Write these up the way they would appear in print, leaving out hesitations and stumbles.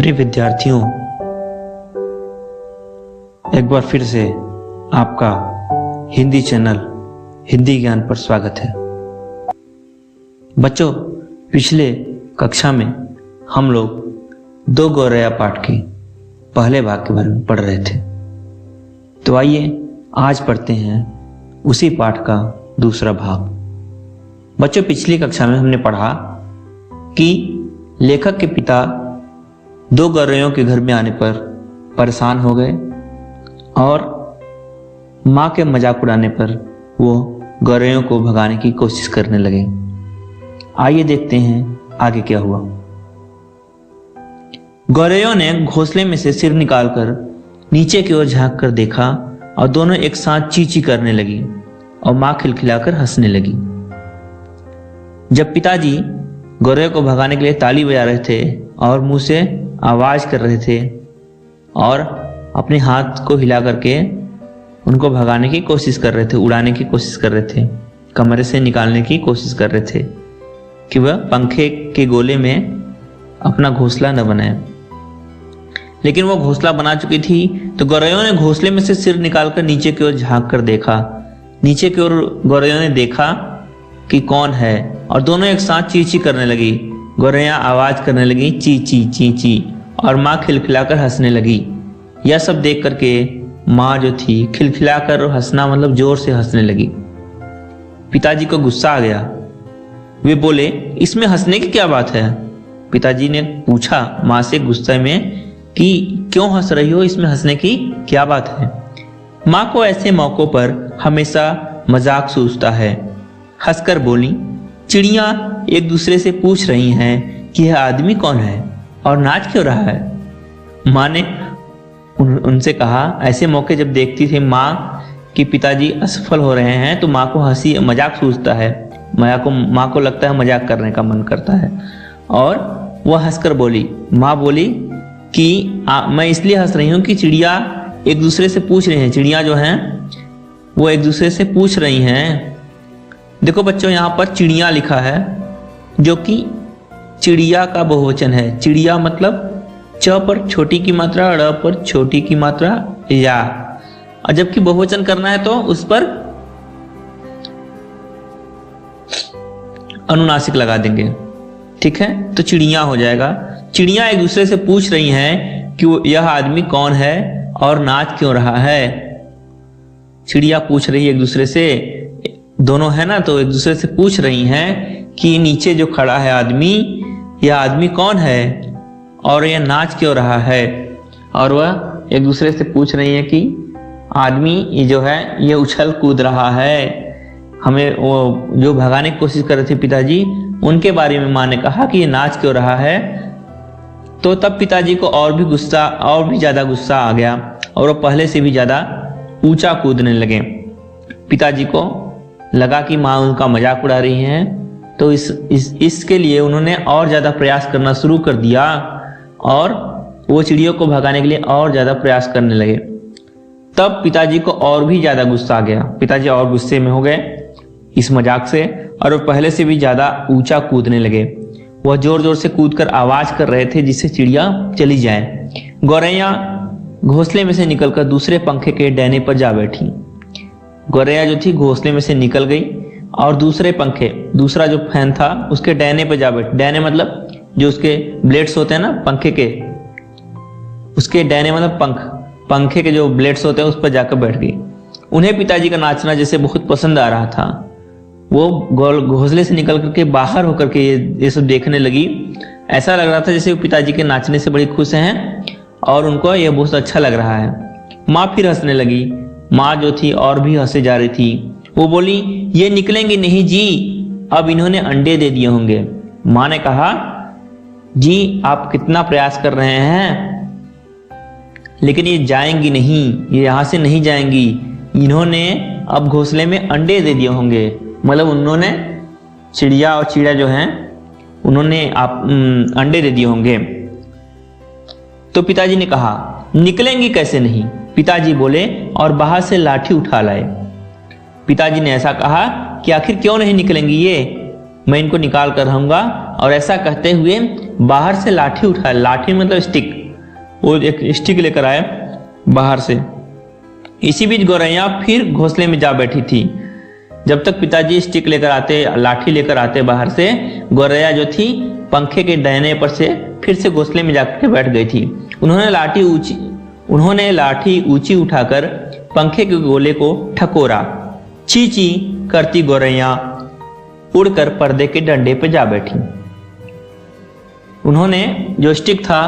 प्रिय विद्यार्थियों, एक बार फिर से आपका हिंदी चैनल हिंदी ज्ञान पर स्वागत है। बच्चों, पिछले कक्षा में हम लोग दो गौरैया पाठ के पहले भाग के बारे में पढ़ रहे थे। तो आइए आज पढ़ते हैं उसी पाठ का दूसरा भाग। बच्चों, पिछली कक्षा में हमने पढ़ा कि लेखक के पिता दो गौरैयों के घर में आने पर परेशान हो गए और माँ के मजाक उड़ाने पर वो गौरैयों को भगाने की कोशिश करने लगे। आइए देखते हैं आगे क्या हुआ। गौरैयों ने घोंसले में से सिर निकालकर नीचे की ओर झांक कर देखा और दोनों एक साथ चींची करने लगी और माँ खिलखिलाकर हंसने लगी। जब पिताजी गौरैयों को भगाने के लिए ताली बजा रहे थे और मुंह से आवाज कर रहे थे और अपने हाथ को हिला करके उनको भगाने की कोशिश कर रहे थे, उड़ाने की कोशिश कर रहे थे, कमरे से निकालने की कोशिश कर रहे थे कि वह पंखे के गोले में अपना घोंसला न बनाए। लेकिन वो घोंसला बना चुकी थी। तो गौरैयों ने घोंसले में से सिर निकालकर नीचे की ओर झांक कर देखा। नीचे की ओर गौरैयों ने देखा कि कौन है और दोनों एक साथ चींची करने लगी। गौरैया आवाज करने लगी, ची ची ची ची, और माँ खिलखिलाकर हंसने लगी। यह सब देख करके माँ जो थी खिलखिलाकर हंसना मतलब जोर से हंसने लगी। पिताजी को गुस्सा आ गया। वे बोले, इसमें हंसने की क्या बात है? पिताजी ने पूछा माँ से गुस्से में कि क्यों हंस रही हो, इसमें हंसने की क्या बात है? माँ को ऐसे मौकों पर हमेशा मजाक सूझता है। हंसकर बोली, चिड़िया एक दूसरे से पूछ रही हैं कि यह आदमी कौन है और नाच क्यों रहा है। माँ ने उनसे कहा। ऐसे मौके जब देखती थी माँ कि पिताजी असफल हो रहे हैं तो माँ को हंसी मजाक सूझता है। माँ को लगता है मजाक करने का मन करता है और वह हंसकर बोली। माँ बोली कि मैं इसलिए हंस रही हूँ कि चिड़िया एक दूसरे से पूछ रही हैं, चिड़िया जो हैं वो एक दूसरे से पूछ रही हैं। देखो बच्चों, यहाँ पर चिड़िया लिखा है जो कि चिड़िया का बहुवचन है। चिड़िया मतलब च पर छोटी की मात्रा, ड़ पर छोटी की मात्रा या, और जबकि बहुवचन करना है तो उस पर अनुनासिक लगा देंगे। ठीक है, तो चिड़िया हो जाएगा। चिड़िया एक दूसरे से पूछ रही हैं कि यह आदमी कौन है और नाच क्यों रहा है। चिड़िया पूछ रही है एक दूसरे से, दोनों है ना, तो एक दूसरे से पूछ रही हैं कि नीचे जो खड़ा है आदमी, यह आदमी कौन है और यह नाच क्यों रहा है। और वह एक दूसरे से पूछ रही है कि आदमी ये जो है ये उछल कूद रहा है। हमें वो जो भगाने की कोशिश कर रहे थे पिताजी, उनके बारे में माँ ने कहा कि ये नाच क्यों रहा है। तो तब पिताजी को और भी ज्यादा गुस्सा आ गया और वो पहले से भी ज्यादा ऊंचा कूदने लगे। पिताजी को लगा कि माँ उनका मजाक उड़ा रही हैं, तो इसके लिए उन्होंने और ज्यादा प्रयास करना शुरू कर दिया और वो चिड़ियों को भगाने के लिए और ज्यादा प्रयास करने लगे। तब पिताजी को और भी ज्यादा गुस्सा आ गया। पिताजी और गुस्से में हो गए इस मजाक से और वो पहले से भी ज्यादा ऊंचा कूदने लगे। वह जोर जोर से कूदकर आवाज कर रहे थे जिससे चिड़िया चली जाए। गौरैया घोंसले में से निकलकर दूसरे पंखे के डैने पर जा बैठी। गौरैया जो थी घोंसले में से निकल गई और दूसरा जो फैन था उसके डैने पे जा बैठी। डैने मतलब जो उसके ब्लेड्स होते हैं ना पंखे के, उसके डैने मतलब पंखे के जो ब्लेड्स होते हैं उस पर जाकर बैठ गई। उन्हें पिताजी का नाचना जैसे बहुत पसंद आ रहा था। वो घोंसले से निकल करके बाहर होकर के ये सब देखने लगी। ऐसा लग रहा था जैसे वो पिताजी के नाचने से बड़ी खुश हैं और उनको यह बहुत अच्छा लग रहा है। माँ फिर हंसने लगी। माँ जो थी और भी हंसे जा रही थी। वो बोली, ये निकलेंगी नहीं जी, अब इन्होंने अंडे दे दिए होंगे। माँ ने कहा, जी आप कितना प्रयास कर रहे हैं लेकिन ये जाएंगी नहीं, ये यहाँ से नहीं जाएंगी। इन्होंने अब घोंसले में अंडे दे दिए होंगे। मतलब उन्होंने चिड़िया और चिड़िया जो हैं उन्होंने अंडे दे दिए होंगे। तो पिताजी ने कहा, निकलेंगी कैसे नहीं? पिताजी बोले और बाहर से लाठी उठा लाए। पिताजी ने ऐसा कहा कि आखिर क्यों नहीं निकलेंगी ये, मैं इनको निकाल कर रहूंगा। और ऐसा कहते हुए बाहर से लाठी उठाया, लाठी मतलब स्टिक, वो एक स्टिक लेकर आए बाहर से। इसी बीच गौरैया फिर घोंसले में जा बैठी थी। जब तक पिताजी स्टिक लेकर आते, लाठी लेकर आते बाहर से, गौरैया जो थी पंखे के डंडे पर से फिर से घोंसले में जाकर बैठ गई थी। उन्होंने लाठी ऊंची उठाकर पंखे के गोले को ठकोरा। ची ची करती गौरैया उड़कर पर्दे के डंडे पर जा बैठी। उन्होंने जो स्टिक था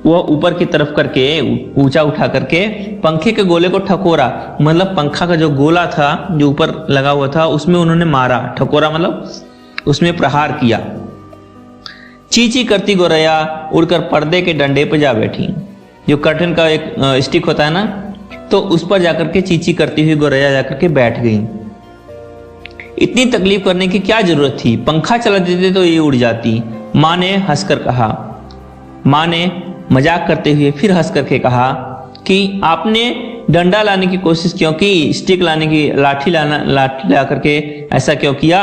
वो ऊपर की तरफ करके, ऊंचा उठा करके पंखे के गोले को ठकोरा, मतलब पंखा का जो गोला था जो ऊपर लगा हुआ था उसमें उन्होंने मारा। ठकोरा मतलब उसमें प्रहार किया। चींची करती गौरैया उड़कर पर्दे के डंडे पर जा बैठी। जो कर्टन का एक स्टिक होता है ना, तो उस पर जाकर के चींची करती हुई गौरैया जाकर के बैठ गई। इतनी तकलीफ करने की क्या जरूरत थी, पंखा चला देते तो ये उड़ जाती, माँ ने हंसकर कहा। माँ ने मजाक करते हुए फिर हंस करके कहा कि आपने डंडा लाने की कोशिश क्यों की, स्टिक लाने की, लाठी ला करके ऐसा क्यों किया?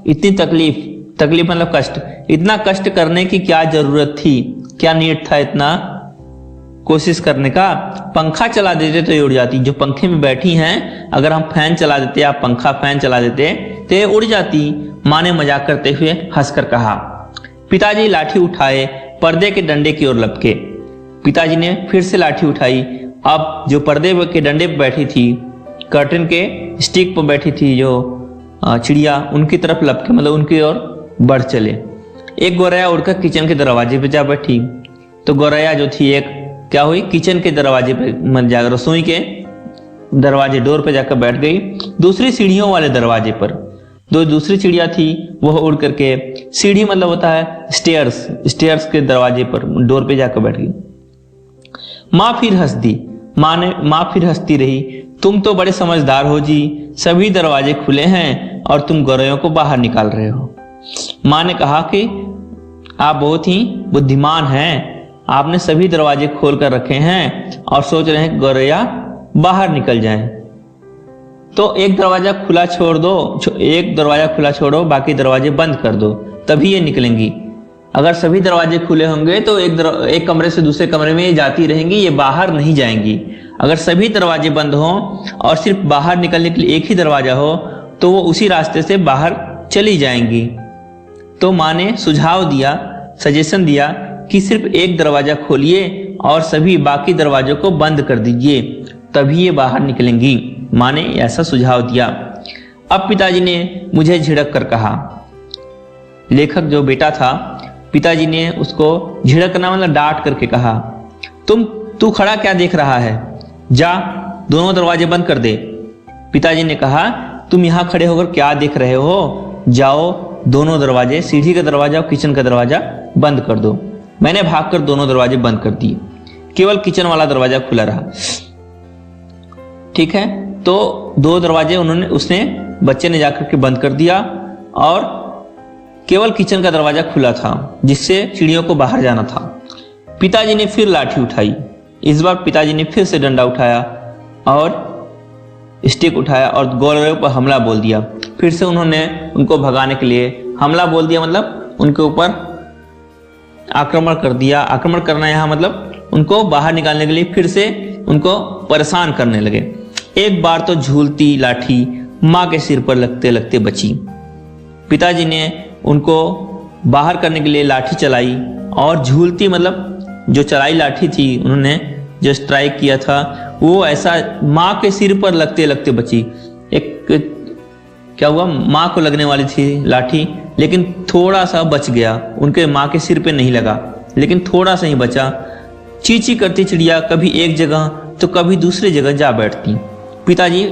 इतनी तकलीफ मतलब कष्ट, इतना कष्ट करने की क्या जरूरत थी, क्या नीड था इतना कोशिश करने का? पंखा चला देते तो ये उड़ जाती। जो पंखे में बैठी हैं, अगर हम फैन चला देते, आप पंखा फैन चला देते तो ये उड़ जाती। माँ ने मजाक करते हुए हंसकर कहा। पिताजी लाठी उठाए पर्दे के डंडे की ओर लपके। पिताजी ने फिर से लाठी उठाई। अब जो पर्दे के डंडे पर बैठी थी, कर्टन के स्टिक पर बैठी थी जो चिड़िया, उनकी तरफ लपके, मतलब उनकी ओर बढ़ चले। एक गौरैया उड़कर किचन के दरवाजे पे जा बैठी। तो गौरैया जो थी एक क्या हुई, किचन के दरवाजे पे, मतलब जाकर रसोई के दरवाजे, डोर पे जाकर बैठ गई। दूसरी सीढ़ियों वाले दरवाजे पर दूसरी चिड़िया थी, वह उड़ करके, सीढ़ी मतलब होता है स्टेयर्स के दरवाजे पर, डोर पे जाकर बैठ गई। माँ फिर हंस दी। माँ फिर हंसती रही। तुम तो बड़े समझदार हो जी, सभी दरवाजे खुले हैं और तुम गौरैयों को बाहर निकाल रहे हो। माँ ने कहा कि आप बहुत ही बुद्धिमान हैं, आपने सभी दरवाजे खोल कर रखे हैं और सोच रहे हैं कि गौरैया बाहर निकल जाएं। तो एक दरवाजा खुला छोड़ दो, एक दरवाजा खुला छोड़ो, बाकी दरवाजे बंद कर दो, तभी ये निकलेंगी। अगर सभी दरवाजे खुले होंगे तो एक कमरे से दूसरे कमरे में ये जाती रहेंगी, ये बाहर नहीं जाएंगी। अगर सभी दरवाजे बंद हों और सिर्फ बाहर निकलने के लिए एक ही दरवाजा हो तो वो उसी रास्ते से बाहर चली जाएंगी। तो माँ ने सुझाव दिया, सजेशन दिया कि सिर्फ एक दरवाजा खोलिए और सभी बाकी दरवाजों को बंद कर दीजिए, तभी ये बाहर निकलेंगी। माँ ने ऐसा सुझाव दिया। अब पिताजी ने मुझे झिड़क कर कहा। लेखक जो बेटा था, पिताजी ने उसको झिड़कना मतलब डांट करके कहा, तू खड़ा क्या देख रहा है, जा दोनों दरवाजे बंद कर दे। पिताजी ने कहा, तुम यहाँ खड़े होकर क्या देख रहे हो, जाओ दोनों दरवाजे, सीढ़ी का दरवाजा और किचन का दरवाजा बंद कर दो। मैंने भागकर दोनों दरवाजे बंद कर दिए, केवल किचन वाला दरवाजा खुला रहा। ठीक है, तो दो दरवाजे उसने बच्चे ने जाकर के बंद कर दिया और केवल किचन का दरवाजा खुला था, जिससे चिड़ियों को बाहर जाना था। पिताजी ने फिर लाठी उठाई। इस बार पिताजी ने फिर से डंडा उठाया और स्टिक उठाया और गौरैयों पर हमला बोल दिया। फिर से उन्होंने उनको भगाने के लिए हमला बोल दिया, मतलब उनके ऊपर आक्रमण कर दिया। आक्रमण करना यहाँ मतलब उनको बाहर निकालने के लिए फिर से उनको परेशान करने लगे। एक बार तो झूलती लाठी माँ के सिर पर लगते लगते बची। पिताजी ने उनको बाहर करने के लिए लाठी चलाई और झूलती मतलब जो चलाई लाठी थी, उन्होंने जो स्ट्राइक किया था वो ऐसा माँ के सिर पर लगते लगते बची। एक क्या हुआ, माँ को लगने वाली थी लाठी, लेकिन थोड़ा सा बच गया, उनके माँ के सिर पे नहीं लगा, लेकिन थोड़ा सा ही बचा। चींची करती चिड़िया कभी एक जगह तो कभी दूसरी जगह जा बैठती। पिताजी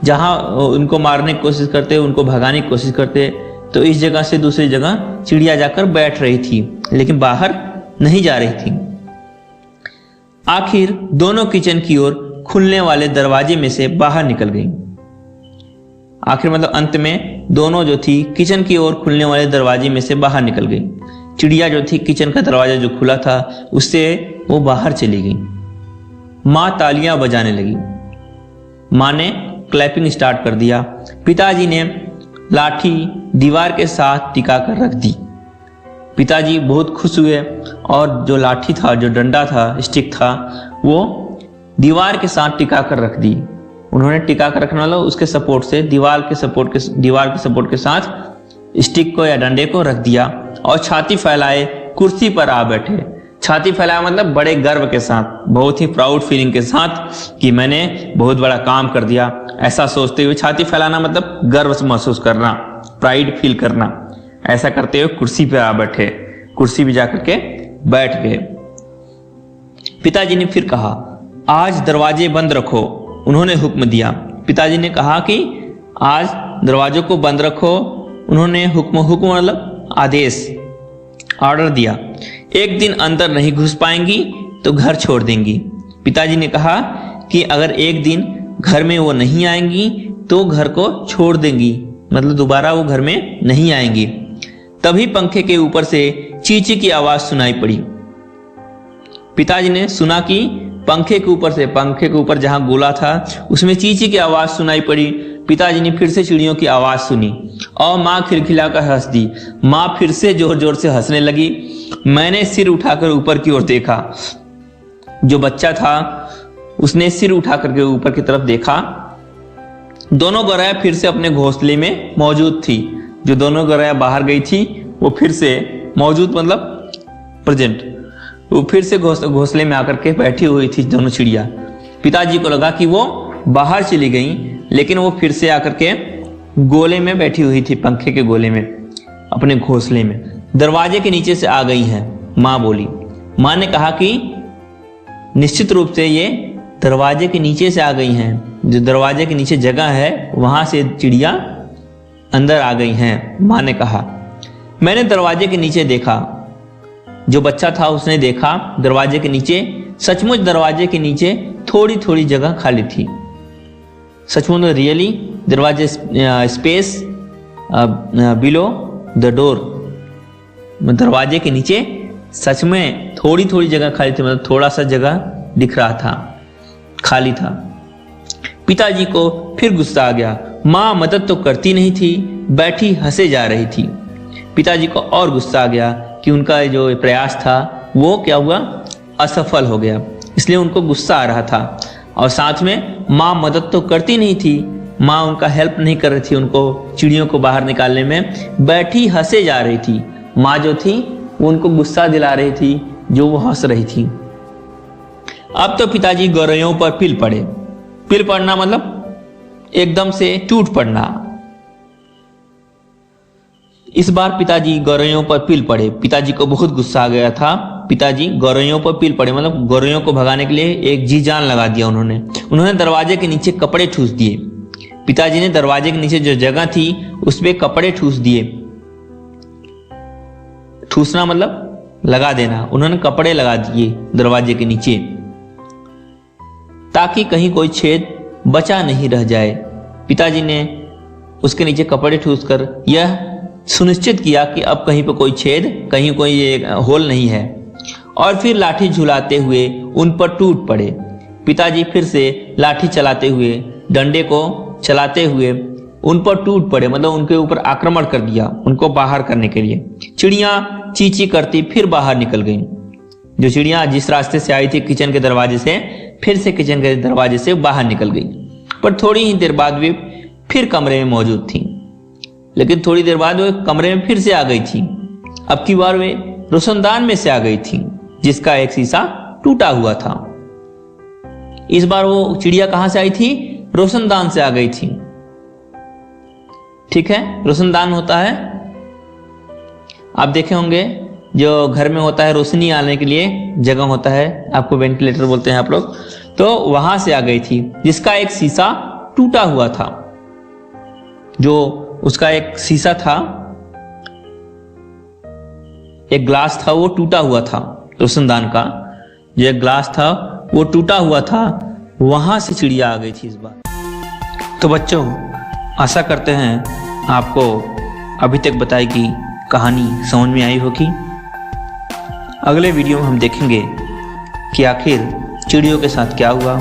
जहाँ उनको मारने की कोशिश करते, उनको भगाने की कोशिश करते, तो इस जगह से दूसरी जगह चिड़िया जाकर बैठ रही थी, लेकिन बाहर नहीं जा रही थी। आखिर दोनों किचन की ओर खुलने वाले दरवाजे में से बाहर निकल गई। आखिर मतलब अंत में दोनों जो थी किचन की ओर खुलने वाले दरवाजे में से बाहर निकल गई। चिड़िया जो थी किचन का दरवाजा जो खुला था उससे वो बाहर चली गई। माँ तालियां बजाने लगी। माँ ने क्लैपिंग स्टार्ट कर दिया। पिताजी ने लाठी दीवार के साथ टिका कर रख दी। पिताजी बहुत खुश हुए और जो लाठी था, जो डंडा था, स्टिक था, वो दीवार के साथ टिका कर रख दी। उन्होंने टिका कर रखने वाला उसके सपोर्ट से दीवार के सपोर्ट के साथ स्टिक को या डंडे को रख दिया और छाती फैलाए कुर्सी पर आ बैठे। छाती फैलाया मतलब बड़े गर्व के साथ, बहुत ही प्राउड फीलिंग के साथ कि मैंने बहुत बड़ा काम कर दिया, ऐसा सोचते हुए। छाती फैलाना मतलब गर्व महसूस करना, प्राइड फील करना। ऐसा करते हुए कुर्सी पे आ बैठे, कुर्सी पे जाकर के बैठ गए। पिताजी ने फिर कहा, आज दरवाजे बंद रखो। उन्होंने हुक्म दिया। पिताजी ने कहा कि आज दरवाजों को बंद रखो। उन्होंने हुक्म मतलब आदेश, ऑर्डर दिया। एक दिन अंदर नहीं घुस पाएंगी तो घर छोड़ देंगी। पिताजी ने कहा कि अगर एक दिन घर में वो नहीं आएंगी तो घर को छोड़ देंगी, मतलब दोबारा वो घर में नहीं आएंगी। तभी पंखे के ऊपर से चींची की आवाज सुनाई पड़ी। पिताजी ने सुना कि पंखे के ऊपर जहां गोला था उसमें चींची की आवाज सुनाई पड़ी। पिताजी ने फिर से चिड़ियों की आवाज सुनी और माँ खिलखिलाकर हंस दी। माँ फिर से जोर जोर से हंसने लगी। मैंने सिर उठाकर ऊपर की ओर देखा। जो बच्चा था उसने सिर उठाकर के ऊपर की तरफ देखा। दोनों गौरैया फिर से अपने घोंसले में मौजूद थी। जो दोनों गौरैया बाहर गई थी वो फिर से मौजूद मतलब प्रेजेंट, वो फिर से घोंसले में आकर के बैठी हुई थी दोनों चिड़िया। पिताजी को लगा कि वो बाहर चली गई, लेकिन वो फिर से आकर के गोले में बैठी हुई थी, पंखे के गोले में, अपने घोंसले में। दरवाजे के नीचे से आ गई हैं, माँ बोली। माँ ने कहा कि निश्चित रूप से ये दरवाजे के नीचे से आ गई हैं। जो दरवाजे के नीचे जगह है वहां से चिड़िया अंदर आ गई हैं। माँ ने कहा, मैंने दरवाजे के नीचे देखा। जो बच्चा था उसने देखा दरवाजे के नीचे, सचमुच दरवाजे के नीचे थोड़ी थोड़ी जगह खाली थी। सचमुच रियली दरवाजे स्पेस बिलो द डोर, दरवाजे के नीचे सच में थोड़ी थोड़ी जगह खाली थी, मतलब थोड़ा सा जगह दिख रहा था, खाली था। पिताजी को फिर गुस्सा आ गया। माँ मदद तो करती नहीं थी, बैठी हंसे जा रही थी। पिताजी को और गुस्सा आ गया कि उनका जो प्रयास था वो क्या हुआ, असफल हो गया। इसलिए उनको गुस्सा आ रहा था। और साथ में माँ मदद तो करती नहीं थी, माँ उनका हेल्प नहीं कर रही थी, उनको चिड़ियों को बाहर निकालने में बैठी हंसे जा रही थी। माँ जो थी वो उनको गुस्सा दिला रही थी, जो वो हंस रही थी। अब तो पिताजी गौरैयों पर पिल पड़े। पिल पड़ना मतलब एकदम से टूट पड़ना। इस बार पिताजी गौरैयों पर पिल पड़े। पिताजी को बहुत गुस्सा आ गया था। पिताजी गौरैयों पर पिल पड़े मतलब गौरैयों को भगाने के लिए एक जी जान लगा दिया उन्होंने दरवाजे के नीचे कपड़े ठूस दिए। पिताजी ने दरवाजे के नीचे जो जगह थी उस पे कपड़े ठूस दिए। ठूसना मतलब लगा देना। उन्होंने कपड़े लगा दिए दरवाजे के नीचे ताकि कहीं कोई छेद बचा नहीं रह जाए। पिताजी ने उसके नीचे कपड़े ठूसकर यह सुनिश्चित किया कि अब कहीं पर कोई छेद, कहीं कोई होल नहीं है, और फिर लाठी झुलाते हुए उन पर टूट पड़े। पिताजी फिर से लाठी चलाते हुए, डंडे को चलाते हुए उन पर टूट पड़े, मतलब उनके ऊपर आक्रमण कर दिया उनको बाहर करने के लिए। चिड़ियां चींची करती फिर बाहर निकल गईं। जो चिड़ियां जिस रास्ते से आई थी किचन के दरवाजे से, फिर से किचन के दरवाजे से बाहर निकल गई। पर थोड़ी ही देर बाद वे फिर कमरे में मौजूद थी। लेकिन थोड़ी देर बाद वो कमरे में फिर से आ गई थी। अब की बार वे रोशनदान में से आ गई थी जिसका एक शीशा टूटा हुआ था। इस बार वो चिड़िया कहां से आई थी? रोशनदान से आ गई थी। ठीक है, रोशनदान होता है, आप देखे होंगे जो घर में होता है रोशनी आने के लिए जगह होता है, आपको वेंटिलेटर बोलते हैं आप लोग। तो वहां से आ गई थी जिसका एक शीशा टूटा हुआ था। जो उसका एक शीशा था, एक ग्लास था, वो टूटा हुआ था। रोशनदान का जो एक ग्लास था वो टूटा हुआ था, वहां से चिड़िया आ गई थी इस बार। तो बच्चों, आशा करते हैं आपको अभी तक बताई गई कहानी समझ में आई होगी। अगले वीडियो में हम देखेंगे कि आखिर चिड़ियों के साथ क्या हुआ,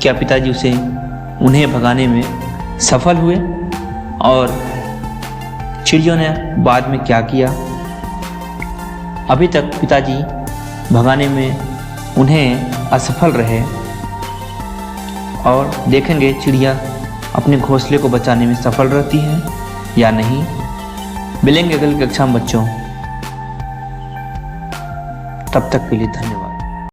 क्या पिताजी उसे उन्हें भगाने में सफल हुए और चिड़ियों ने बाद में क्या किया। अभी तक पिताजी भगाने में उन्हें असफल रहे और देखेंगे चिड़िया अपने घोंसले को बचाने में सफल रहती है या नहीं। मिलेंगे अगली कक्षा में बच्चों, तब तक के लिए धन्यवाद।